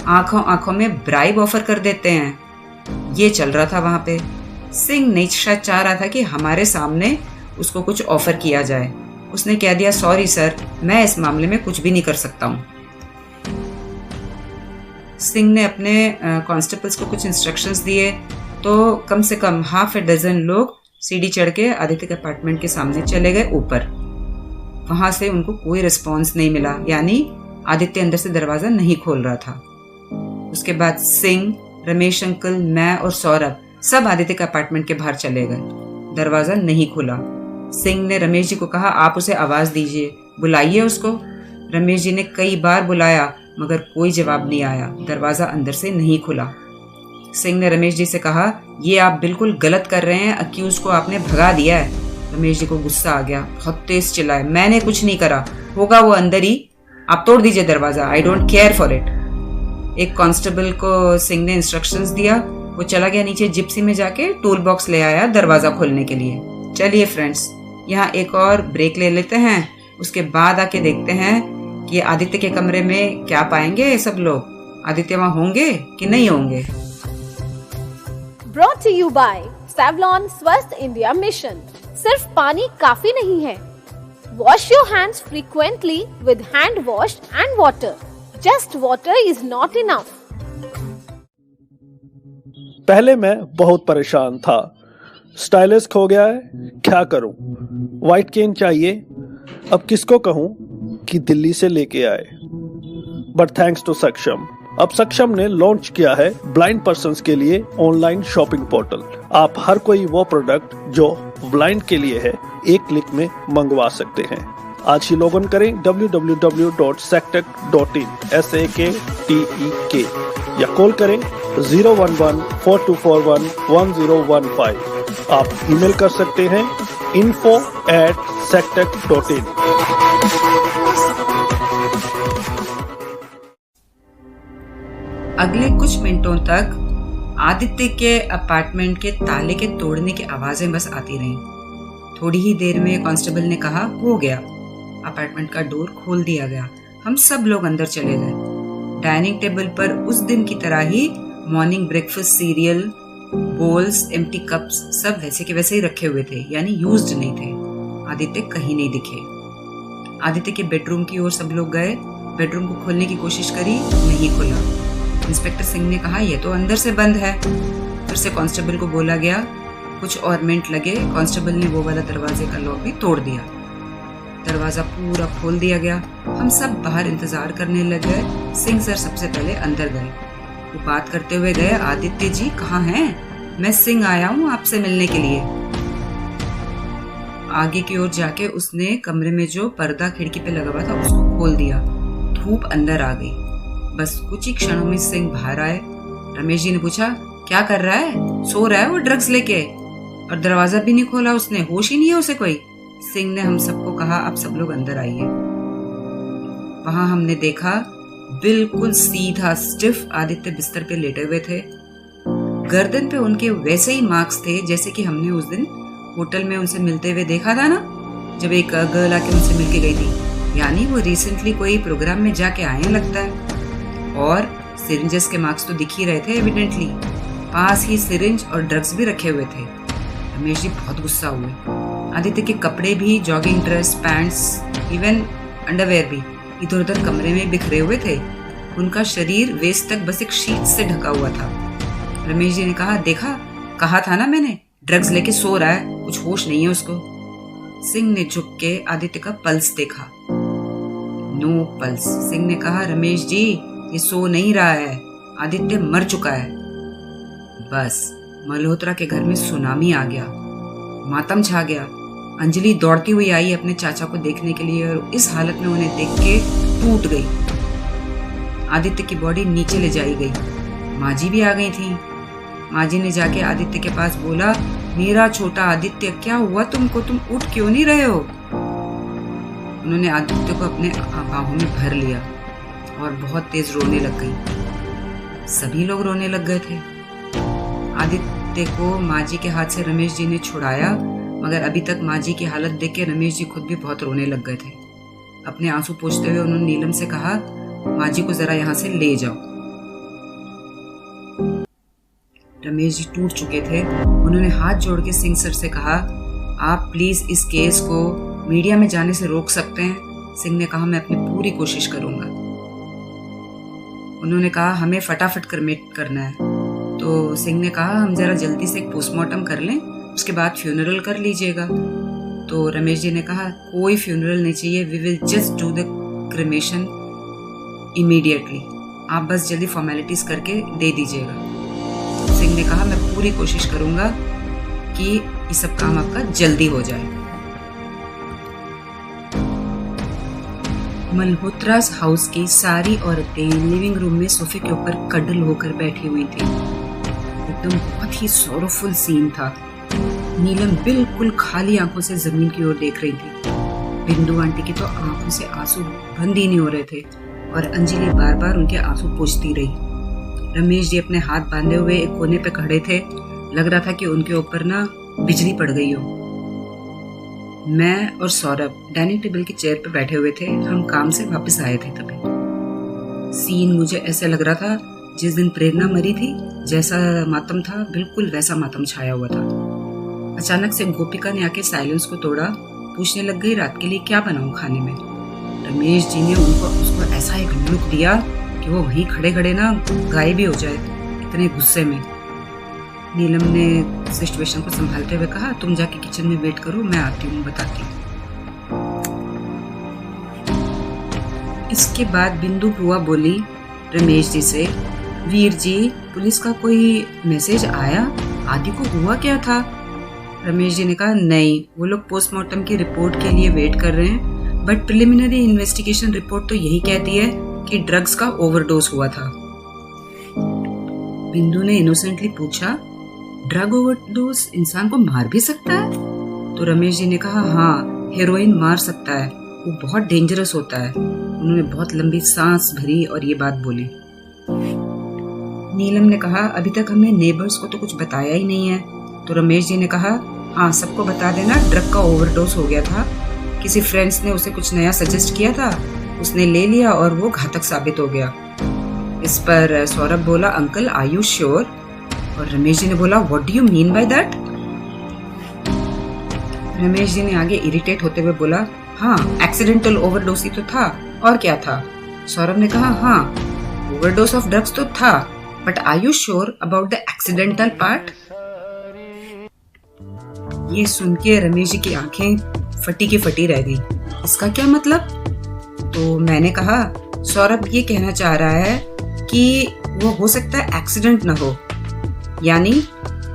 आंखों आंखों में ब्राइब ऑफर कर देते हैं, ये चल रहा था वहां पे। सिंह नहीं शायद चाह रहा था कि हमारे सामने उसको कुछ ऑफर किया जाए। उसने कह दिया, सॉरी सर, मैं इस मामले में कुछ भी नहीं कर सकता हूँ। सिंह ने अपने कांस्टेबल्स को कुछ इंस्ट्रक्शंस दिए, तो कम से कम हाफ ए डजन लोग सीढ़ी चढ़ के आदित्य के अपार्टमेंट के सामने चले गए ऊपर। वहां से उनको कोई रिस्पॉन्स नहीं मिला, यानी आदित्य अंदर से दरवाजा नहीं खोल रहा था। उसके बाद सिंह, रमेश अंकल, मैं और सौरभ सब आदित्य के अपार्टमेंट के बाहर चले गए। दरवाजा नहीं खुला। सिंह ने रमेश जी को कहा, आप उसे आवाज दीजिए, बुलाइए उसको। रमेश जी ने कई बार बुलाया मगर कोई जवाब नहीं आया, दरवाजा अंदर से नहीं खुला। सिंह ने रमेश जी से कहा, ये आप बिल्कुल गलत कर रहे हैं, अक्यूज को आपने भगा दिया है। रमेश जी को गुस्सा आ गया, बहुत तेज चिल्लाए, मैंने कुछ नहीं करा, होगा वो अंदर ही, आप तोड़ दीजिए दरवाजा, I don't care for it. एक कांस्टेबल को सिंह ने इंस्ट्रक्शंस दिया, वो चला गया नीचे जिप्सी में जाके टूल बॉक्स ले आया दरवाजा खोलने के लिए। चलिए फ्रेंड्स, यहाँ एक और ब्रेक ले लेते हैं, उसके बाद आके देखते हैं कि आदित्य के कमरे में क्या पाएंगे सब लोग। आदित्य वहाँ होंगे कि नहीं होंगे। Brought to you by Savlon स्वस्थ इंडिया मिशन। सिर्फ पानी काफी नहीं है, wash your hands frequently with hand wash and water. Just water is not enough. पहले मैं बहुत परेशान था, स्टाइलिश खो गया है, क्या करूं? व्हाइट केन चाहिए, अब किसको कहूं कि दिल्ली से लेके आए। बट थैंक्स टू सक्षम, अब सक्षम ने लॉन्च किया है ब्लाइंड पर्सन्स के लिए ऑनलाइन शॉपिंग पोर्टल। आप हर कोई वो प्रोडक्ट जो ब्लाइंड के लिए है एक क्लिक में मंगवा सकते हैं। आज ही लॉग इन करें www.saktek.in SAKTEK या कॉल करें 011-4241-1015। आप ईमेल कर सकते हैं info@saktek.in। अगले कुछ मिनटों तक आदित्य के अपार्टमेंट के ताले के तोड़ने की आवाजें बस आती रहीं। थोड़ी ही देर में कांस्टेबल ने कहा, हो गया। अपार्टमेंट का डोर खोल दिया गया। हम सब लोग अंदर चले गए। डाइनिंग टेबल पर उस दिन की तरह ही morning breakfast, cereal, bowls, empty cups सब वैसे के वैसे ही रखे हुए थे, यानी यूज्ड नहीं थे। आदित्य कहीं नहीं दिखे। आदित्य के बेडरूम की ओर सब लोग गए। बेडरूम को खोलने की कोशिश करी, नहीं खुला। इंस्पेक्टर सिंह ने कहा, यह तो अंदर से बंद है। फिर से कांस्टेबल को बोला गया। कुछ और मिनट लगे। कांस्टेबल ने वो वाला दरवाजे का लॉक भी तोड़ दिया। दरवाजा पूरा खोल दिया गया। हम सब बाहर इंतजार करने लग गए। सिंह सर सबसे पहले अंदर गए। वो बात करते हुए गए, आदित्य जी कहाँ हैं? मैं सिंह आया हूँ आपसे मिलने के लिए। आगे की ओर जाके उसने कमरे में जो पर्दा खिड़की पे लगा हुआ था उसको खोल दिया। धूप अंदर आ गई। बस कुछ ही क्षणों में सिंह बाहर आए। रमेश जी ने पूछा, क्या कर रहा है? सो रहा है वो ड्रग्स लेके, और दरवाजा भी नहीं खोला उसने, होश ही नहीं है उसे कोई। सिंह ने हम सबको कहा, आप सब लोग अंदर आइए। वहां हमने देखा बिल्कुल सीधा स्टिफ आदित्य बिस्तर पे लेटे हुए थे। गर्दन पे उनके वैसे ही मार्क्स थे जैसे कि हमने उस दिन होटल में उनसे मिलते हुए देखा था ना, जब एक गर्ल आके उनसे मिलके गई थी। यानी वो रिसेंटली कोई प्रोग्राम में जाके आए लगता है। और सिरिंजेस के मार्क्स तो दिख ही रहे थे एविडेंटली। पास ही सिरिंज और ड्रग्स भी रखे हुए थे। रमेश जी बहुत गुस्सा हुए। आदित्य के कपड़े भी, jogging dress, pants, even underwear भी इधर उधर कमरे में बिखरे हुए थे। उनका शरीर वेस्ट तक बस एक शीट से ढका हुआ था। रमेश जी ने कहा, देखा, कहा था ना मैंने, ड्रग्स लेके सो रहा है, कुछ होश नहीं है उसको। सिंह ने झुक के आदित्य का पल्स देखा। No pulse. सिंह ने कहा, रमेश जी ये सो नहीं रहा है, आदित्य मर चुका है। बस मल्होत्रा के घर में सुनामी आ गया, मातम छा गया। अंजलि दौड़ती हुई आई अपने चाचा को देखने के लिए और इस हालत में उन्हें देख के टूट गई। आदित्य की बॉडी नीचे ले जाई गई। माँ जी भी आ गई थी। माँ जी ने जाके आदित्य के पास बोला, मेरा छोटा आदित्य, क्या हुआ तुमको? तुम उठ क्यों नहीं रहे हो? उन्होंने आदित्य को अपने बाहों में भर लिया और बहुत तेज रोने लग गई। सभी लोग रोने लग गए थे। आदित्य को माँ जी के हाथ से रमेश जी ने छुड़ाया, मगर अभी तक माँ जी की हालत देख के रमेश जी खुद भी बहुत रोने लग गए थे। अपने आंसू पोंछते हुए उन्होंने नीलम से कहा, माँ जी को जरा यहाँ से ले जाओ। रमेश जी टूट चुके थे। उन्होंने हाथ जोड़ के सिंह सर से कहा, आप प्लीज इस केस को मीडिया में जाने से रोक सकते हैं? सिंह ने कहा, मैं अपनी पूरी कोशिश करूंगा। उन्होंने कहा, हमें फटाफट क्रमेट करना है। तो सिंह ने कहा, हम जरा जल्दी से एक पोस्टमार्टम कर लें, उसके बाद फ्यूनरल कर लीजिएगा। तो रमेश जी ने कहा, कोई फ्यूनरल नहीं चाहिए, we will just do the cremation immediately. आप बस जल्दी फॉर्मेलिटीज करके दे दीजिएगा। सिंह ने कहा, मैं पूरी कोशिश करूंगा कि ये सब काम आपका जल्दी हो जाए। मल्होत्रास हाउस की सारी औरतें लिविंग रूम में सोफे के ऊपर कडल होकर बैठी हुई थी। एकदम बहुत ही सॉरोफुल सीन था। नीलम बिल्कुल खाली आंखों से जमीन की ओर देख रही थी। बिंदु आंटी की तो आंखों से आंसू बंद ही नहीं हो रहे थे और अंजलि बार बार उनके आंसू पोंछती रही। रमेश जी अपने हाथ बांधे हुए एक कोने पे खड़े थे। लग रहा था कि उनके ऊपर ना बिजली पड़ गई हो। मैं और सौरभ डाइनिंग टेबल की चेयर पे बैठे हुए थे। हम काम से वापस आए थे तभी। सीन मुझे ऐसे लग रहा था जिस दिन प्रेरणा मरी थी, जैसा मातम था बिल्कुल वैसा मातम छाया हुआ था। अचानक से गोपिका ने आके साइलेंस को तोड़ा। पूछने लग गई, रात के लिए क्या बनाऊं खाने में? रमेश जी ने उसको ऐसा एक लुक दिया कि वो वहीं खड़े खड़े ना गायब भी हो जाए, इतने गुस्से में। नीलम ने सिचुएशन को संभालते हुए कहा, तुम जाके किचन में वेट करो, मैं आती हूँ, बताती हूँ। इसके बाद बिंदु बुआ बोली रमेश जी से, वीर जी, पुलिस का कोई मैसेज आया? आदि को हुआ क्या था? रमेश जी ने कहा, नहीं, वो लोग पोस्टमार्टम की रिपोर्ट के लिए वेट कर रहे हैं, बट प्रिलिमिनरी इन्वेस्टिगेशन रिपोर्ट तो यही कहती है कि ड्रग्स का ओवरडोज हुआ था। बिंदु ने इनोसेंटली पूछा, ड्रग ओवरडोज इंसान को मार भी सकता है? तो रमेश जी ने कहा, हाँ, हेरोइन मार सकता है, वो बहुत डेंजरस होता है। उन्होंने बहुत लंबी सांस भरी और ये बात बोली। नीलम ने कहा, अभी तक हमने नेबर्स को तो कुछ बताया ही नहीं है। तो रमेश जी ने कहा, हाँ, सबको बता देना, ड्रग का ओवरडोज हो गया था, किसी फ्रेंड्स ने उसे कुछ नया सजेस्ट किया था, उसने ले लिया और वो घातक साबित हो गया। इस पर सौरभ बोला, अंकल आर यू श्योर? और रमेश जी ने बोला, what do you mean by that? Ramesh ji ने आगे इरिटेट होते हुए बोला, हाँ, एक्सीडेंटल ओवरडोज ही तो था, और क्या था? सौरभ ने कहा, हाँ, ओवरडोज ऑफ ड्रग्स तो था, but are you sure about the accidental part? ये सुन के रमेश जी की आंखें फटी की फटी रह गई। इसका क्या मतलब? तो मैंने कहा, सौरभ ये कहना चाह रहा है कि वो हो सकता है एक्सीडेंट ना हो। यानी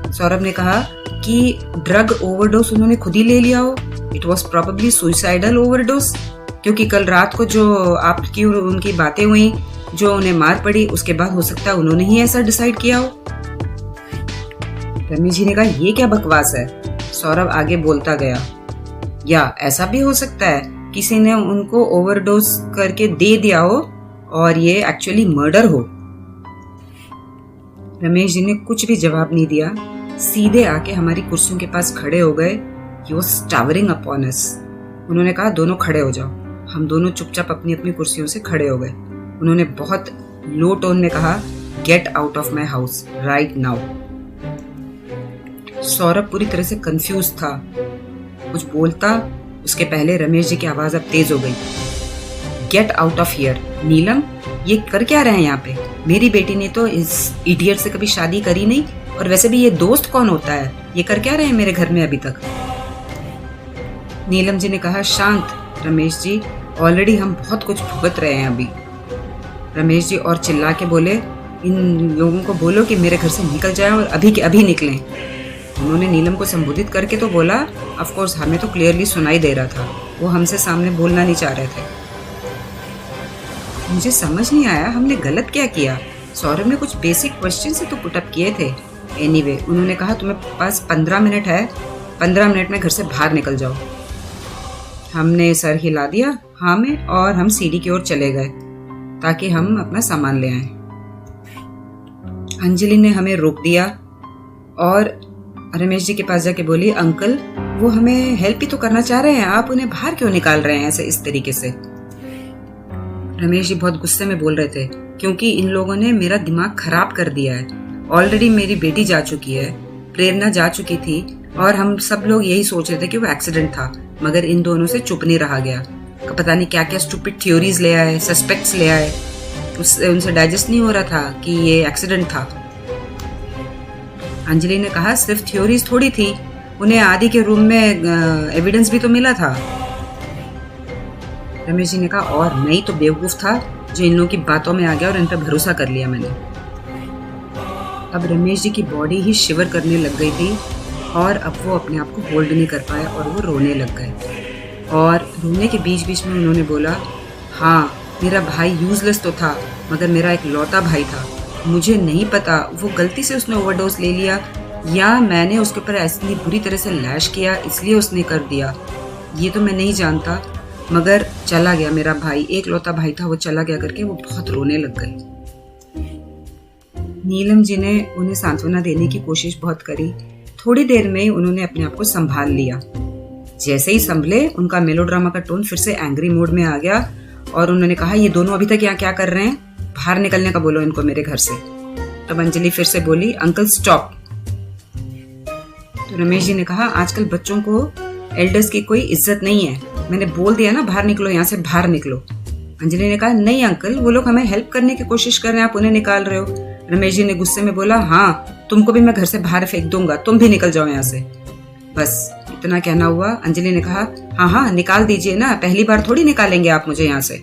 सौरभ ने कहा कि ड्रग ओवरडोज उन्होंने खुद ही ले लिया हो, it was probably suicidal overdose, क्योंकि कल रात को जो आपकी और उनकी बातें हुई, जो उन्हें मार पड़ी, उसके बाद हो सकता है उन्होंने ही ऐसा डिसाइड किया हो। रमेश जी ने कहा, ये क्या बकवास है? सौरभ आगे बोलता गया, या ऐसा भी हो सकता है किसी ने उनको ओवरडोज करके दे दिया हो और ये एक्चुअली मर्डर हो। रमेश जी ने कुछ भी जवाब नहीं दिया, सीधे आके हमारी कुर्सियों के पास खड़े हो गए। He was towering upon us. उन्होंने कहा, दोनों खड़े हो जाओ। हम दोनों चुपचाप अपनी अपनी कुर्सियों से खड़े हो गए। उन्होंने बहुत लो टोन में कहा, get out of my house right now. Saurabh पूरी तरह से कंफ्यूज था, कुछ बोलता उसके पहले रमेश जी की आवाज अब तेज हो गई, गेट आउट ऑफ हियर। नीलम, ये कर क्या रहे हैं यहाँ पे? मेरी बेटी ने तो इस इडियट से कभी शादी करी नहीं, और वैसे भी ये दोस्त कौन होता है? ये कर क्या रहे हैं मेरे घर में अभी तक? नीलम जी ने कहा, शांत रमेश जी, ऑलरेडी हम बहुत कुछ भुगत रहे हैं अभी। रमेश जी और चिल्ला के बोले, इन लोगों को बोलो कि मेरे घर से निकल जाएं और अभी के अभी निकलें। उन्होंने नीलम को संबोधित करके तो बोला, ऑफ कोर्स हमें तो क्लियरली सुनाई दे रहा था, वो हमसे सामने बोलना नहीं चाह रहे थे। मुझे समझ नहीं आया हमने गलत क्या किया। सौरभ ने कुछ बेसिक क्वेश्चन से तो पुटअप किए थे। एनीवे, उन्होंने कहा, तुम्हें पास 15 मिनट है, 15 मिनट में घर से बाहर निकल जाओ। हमने सर हिला दिया हाँ में, और हम सीढ़ी की ओर चले गए ताकि हम अपना सामान ले आए। अंजलि ने हमें रोक दिया और रमेश जी के पास जाके बोली, अंकल वो हमें हेल्प ही तो करना चाह रहे हैं, आप उन्हें बाहर क्यों निकाल रहे हैं ऐसे इस तरीके से? रमेश जी बहुत गुस्से में बोल रहे थे, क्योंकि इन लोगों ने मेरा दिमाग खराब कर दिया है। ऑलरेडी मेरी बेटी जा चुकी है, प्रेरणा जा चुकी थी, और हम सब लोग यही सोच रहे थे कि वो एक्सीडेंट था, मगर इन दोनों से चुप नहीं रहा गया। पता नहीं क्या क्या स्टूपिड थ्योरीज ले आए, सस्पेक्ट्स ले आए, उनसे डाइजेस्ट नहीं हो रहा था कि ये एक्सीडेंट था। अंजलि ने कहा, सिर्फ थ्योरीज थोड़ी थी, उन्हें आदि के रूम में एविडेंस भी तो मिला था। रमेश जी ने कहा, और मैं ही तो बेवकूफ था जो इन लोगों की बातों में आ गया और इन पर भरोसा कर लिया मैंने। अब रमेश जी की बॉडी ही शिवर करने लग गई थी और अब वो अपने आप को होल्ड नहीं कर पाए और वो रोने लग गए। और रोने के बीच बीच में उन्होंने बोला, हाँ मेरा भाई यूजलेस तो था, मगर मेरा एक लौता भाई था। मुझे नहीं पता वो गलती से उसने ओवरडोज ले लिया या मैंने उसके ऊपर ऐसी बुरी तरह से लैश किया इसलिए उसने कर दिया, ये तो मैं नहीं जानता, मगर चला गया मेरा भाई, एक लौता भाई था, वो चला गया करके वो बहुत रोने लग गए। नीलम जी ने उन्हें सांत्वना देने की कोशिश बहुत करी। थोड़ी देर में उन्होंने अपने आप को संभाल लिया। जैसे ही संभले, उनका मेलोड्रामा का टोन फिर से एंग्री मोड में आ गया और उन्होंने कहा, ये दोनों अभी तक यहाँ क्या कर रहे हैं? बाहर निकलने का बोलो इनको मेरे घर से। तब अंजलि फिर से बोली, अंकल स्टॉप। तो रमेश जी ने कहा, आजकल बच्चों को एल्डर्स की कोई इज्जत नहीं है, मैंने बोल दिया ना, बाहर निकलो, यहाँ से बाहर निकलो। अंजलि ने कहा, नहीं अंकल, वो लोग हमें हेल्प करने की कोशिश कर रहे हैं, आप उन्हें निकाल रहे हो। रमेश जी ने गुस्से में बोला, हाँ तुमको भी मैं घर से बाहर फेंक दूंगा, तुम भी निकल जाओ यहाँ से। बस इतना कहना हुआ। अंजलि ने कहा, हाँ हाँ निकाल दीजिए ना, पहली बार थोड़ी निकालेंगे आप मुझे यहाँ से।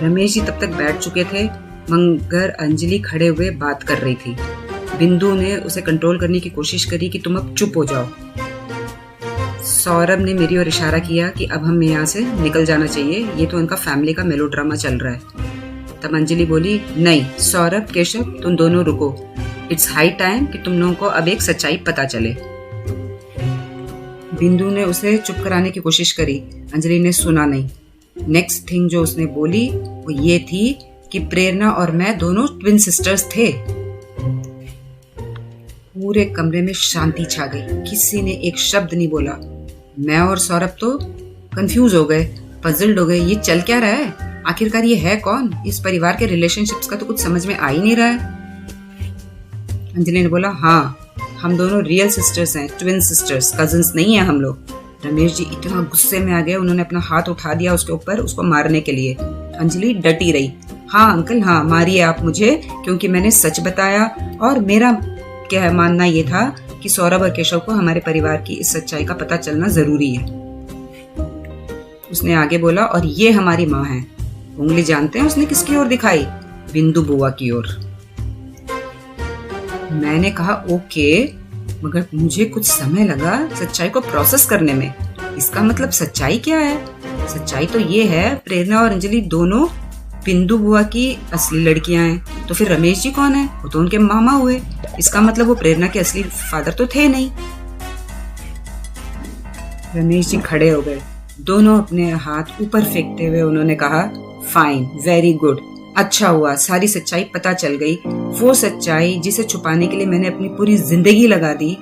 रमेश जी तब तक बैठ चुके थे, मगर अंजलि खड़े हुए बात कर रही थी। बिंदु ने उसे कंट्रोल करने की कोशिश करी कि तुम अब चुप हो जाओ। सौरभ ने मेरी ओर इशारा किया कि अब हमें यहाँ से निकल जाना चाहिए, ये तो उनका फैमिली का मेलोड्रामा चल रहा है। तब अंजलि बोली, नहीं सौरभ, केशव, तुम दोनों रुको, इट्स हाई टाइम कि तुम लोगों को अब एक सच्चाई पता चले। बिंदु ने उसे चुप कराने की कोशिश करी, अंजलि ने सुना नहीं। नेक्स्ट थिंग जो उसने बोली वो ये थी कि प्रेरणा और मैं दोनों ट्विन सिस्टर्स थे। पूरे कमरे में शांति छा गई, किसी ने एक शब्द नहीं बोला। मैं और सौरभ तो कंफ्यूज हो गए, पजल्ड हो गए, ये चल क्या रहा है, आखिरकार ये है कौन, इस परिवार के रिलेशनशिप्स का तो कुछ समझ में आ ही नहीं रहा है। अंजलि ने बोला, हाँ हम दोनों रियल सिस्टर्स हैं, ट्विन सिस्टर्स, कजिन्स नहीं है हम लोग। रमेश जी इतना गुस्से में आ गए, उन्होंने अपना हाथ उठा दिया उसके ऊपर, उसको मारने के लिए। अंजलि डटी रही, हाँ अंकल हाँ मारिए आप मुझे, क्योंकि मैंने सच बताया और मेरा क्या मानना ये था कि सौरभ और केशव को हमारे परिवार की इस सच्चाई का पता चलना जरूरी है। उसने आगे बोला, और ये हमारी माँ है। उंगली जानते हैं उसने किसकी ओर दिखाई? बिंदु बुआ की ओर। मैंने कहा ओके, मगर मुझे कुछ समय लगा सच्चाई को प्रोसेस करने में। इसका मतलब सच्चाई क्या है? सच्चाई तो ये है प्रेरणा और अंजलि दोनों बिंदु बुआ की असली लड़कियां हैं। तो फिर रमेश जी कौन है? वो तो उनके मामा हुए। इसका मतलब वो प्रेरणा के असली फादर तो थे नहीं। रमेश जी खड़े हो गए, दोनों अपने हाथ ऊपर फेंकते हुए उन्होंने कहा, फाइन, वेरी गुड, अच्छा हुआ, सारी सच्चाई पता चल गई। वो सच्चाई जिसे छुपाने के लिए मैंने अपनी पूरी जिंदगी लगा दी,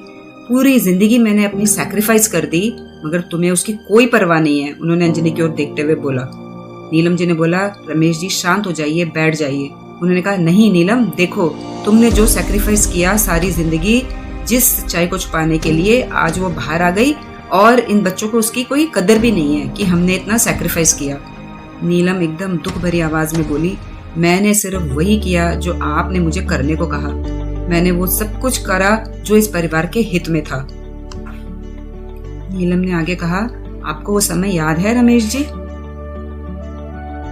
पूरी जिंदगी मैंने अपनी सैक्रिफाइस कर दी, मगर तुम्हें उसकी कोई परवाह नहीं है। उन्होंने अंजलि की ओर देखते हुए बोला। नीलम जी ने बोला, रमेश जी शांत हो जाइए, बैठ जाइए। उन्होंने कहा, नहीं नीलम, देखो तुमने जो सैक्रिफाइस किया सारी जिंदगी जिस सच्चाई को छुपाने के लिए, आज वो बाहर आ गई और इन बच्चों को उसकी कोई कदर भी नहीं है कि हमने इतना सैक्रिफाइस किया। नीलम एकदम दुख भरी आवाज में बोली, मैंने सिर्फ वही किया जो आपने मुझे करने को कहा। मैंने वो सब कुछ करा जो इस परिवार के हित में था। नीलम ने आगे कहा, आपको वो समय याद है रमेश जी?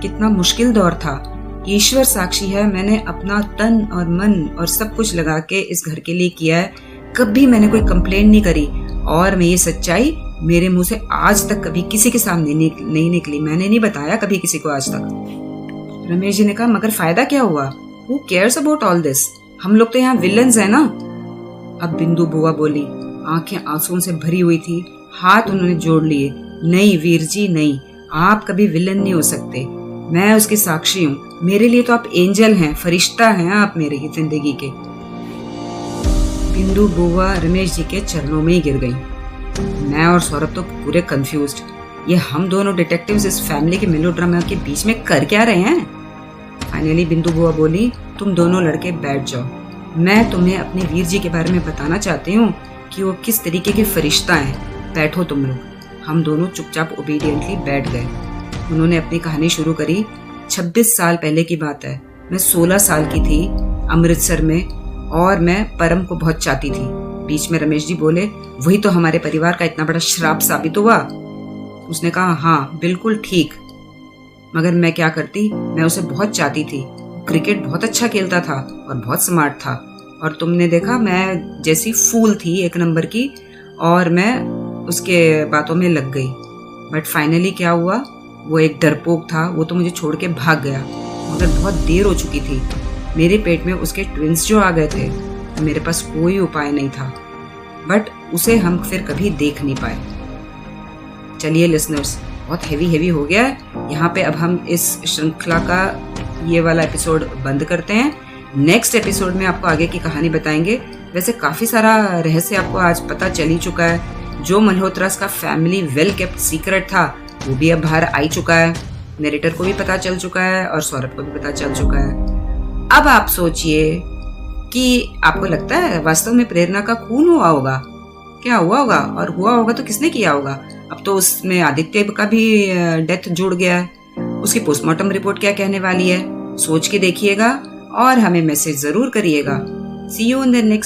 कितना मुश्किल दौर था। ईश्वर साक्षी है, मैंने अपना तन और मन और सब कुछ लगा के इस घर के लिए किया है। कभी मैंने कोई कंप्लेंट नहीं करी और मैं ये सच्चाई मेरे मुंह से आज तक कभी किसी के सामने नहीं निकली। मैंने नहीं बताया कभी किसी को आज तक। रमेश जी ने कहा, मगर फायदा क्या हुआ? Who cares about all this? हम लोग तो यहाँ विलन्स है ना। अब बिंदु बुआ बोली, आंखें आंसुओं से भरी हुई थी, हाथ उन्होंने जोड़ लिए। नहीं वीर जी नहीं, आप कभी विलन नहीं हो सकते। मैं उसकी साक्षी हूँ। मेरे लिए तो आप एंजल हैं, फरिश्ता हैं आप मेरी जिंदगी के। बिंदु बुआ रमेश जी के चरणों में ही गिर गई। मैं और सौरभ तो पूरे कंफ्यूज्ड। ये हम दोनों डिटेक्टिव्स इस फैमिली के मेलोड्रामा के बीच में कर क्या रहे हैं? फाइनली बिंदु बुआ बोली, तुम दोनों लड़के बैठ जाओ। मैं तुम्हें अपने वीर जी के बारे में बताना चाहती हूँ कि वो किस तरीके के फरिश्ता हैं। बैठो तुम लोग। हम दोनों चुपचाप ओबीडियंटली बैठ गए। उन्होंने अपनी कहानी शुरू करी। 26 साल पहले की बात है। मैं 16 साल की थी, अमृतसर में, और मैं परम को बहुत चाहती थी। बीच में रमेश जी बोले, वही तो हमारे परिवार का इतना बड़ा श्राप साबित हुआ। उसने कहा, हाँ बिल्कुल ठीक, मगर मैं क्या करती? मैं उसे बहुत चाहती थी। क्रिकेट बहुत अच्छा खेलता था और बहुत स्मार्ट था, और तुमने देखा मैं जैसी फूल थी एक नंबर की, और मैं उसके बातों में लग गई। बट फाइनली क्या हुआ? वो एक डरपोक था, वो तो मुझे छोड़ के भाग गया, मगर बहुत देर हो चुकी थी। मेरे पेट में उसके ट्विंस जो आ गए थे, मेरे पास कोई उपाय नहीं था, बट उसे हम फिर कभी देख नहीं पाए। चलिए लिसनर्स, बहुत हेवी हो गया है। यहाँ पे अब हम इस श्रृंखला का ये वाला एपिसोड बंद करते हैं। नेक्स्ट एपिसोड में आपको आगे की कहानी बताएंगे। वैसे काफी सारा रहस्य आपको आज पता चल ही चुका है। जो मल्होत्रास का फैमिली वेल केप्ट सीक्रेट था वो भी अब बाहर आ ही चुका है। नरेटर को भी पता चल चुका है और सौरभ को भी पता चल चुका है। अब आप सोचिए कि आपको लगता है वास्तव में प्रेरणा का खून हुआ होगा? क्या हुआ होगा? और हुआ होगा तो किसने किया होगा? अब तो उसमें आदित्य का भी डेथ जुड़ गया है। उसकी पोस्टमार्टम रिपोर्ट क्या कहने वाली है? सोच के देखिएगा और हमें मैसेज जरूर करिएगा। See you in the next